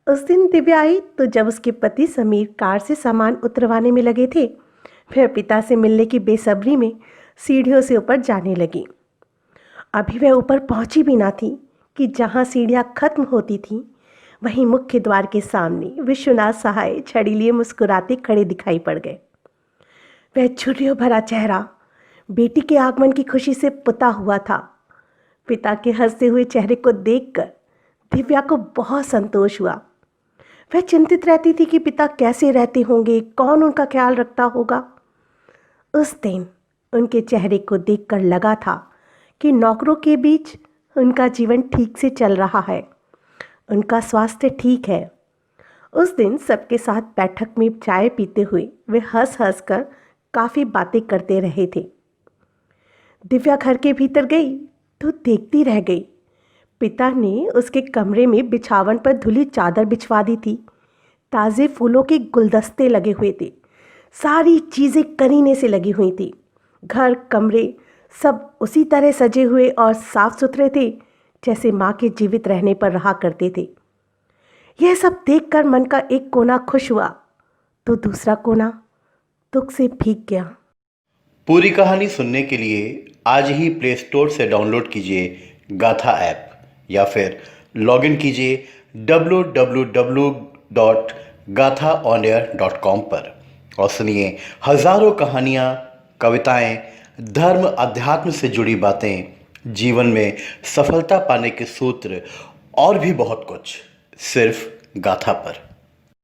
उस दिन दिव्या आई तो जब उसके पति समीर कार से सामान उतरवाने में लगे थे, वह पिता से मिलने की बेसब्री में सीढ़ियों से ऊपर जाने लगी। अभी वह ऊपर पहुंची भी ना थी कि जहां सीढ़ियां खत्म होती थीं, वहीं मुख्य द्वार के सामने विश्वनाथ सहाय छड़ी लिए मुस्कुराते खड़े दिखाई पड़ गए। वह झुर्रियों भरा चेहरा बेटी के आगमन की खुशी से पुता हुआ था। पिता के हंसते हुए चेहरे को देखकर दिव्या को बहुत संतोष हुआ। वह चिंतित रहती थी कि पिता कैसे रहते होंगे, कौन उनका ख्याल रखता होगा। उस दिन उनके चेहरे को देखकर लगा था कि नौकरों के बीच उनका जीवन ठीक से चल रहा है, उनका स्वास्थ्य ठीक है। उस दिन सबके साथ बैठक में चाय पीते हुए वे हंस हंस कर काफ़ी बातें करते रहे थे। दिव्या घर के भीतर गई तो देखती रह गई। पिता ने उसके कमरे में बिछावन पर धुली चादर बिछवा दी थी। ताज़े फूलों के गुलदस्ते लगे हुए थे। सारी चीज़ें करीने से लगी हुई थी। घर कमरे सब उसी तरह सजे हुए और साफ सुथरे थे जैसे माँ के जीवित रहने पर रहा करते थे। यह सब देखकर मन का एक कोना खुश हुआ तो दूसरा कोना दुख से भीग गया। पूरी कहानी सुनने के लिए आज ही प्ले स्टोर से डाउनलोड कीजिए गाथा ऐप या फिर लॉगिन कीजिए www.gathaonair.com पर और सुनिए हजारों कहानियाँ, कविताएं, धर्म अध्यात्म से जुड़ी बातें, जीवन में सफलता पाने के सूत्र और भी बहुत कुछ सिर्फ गाथा पर।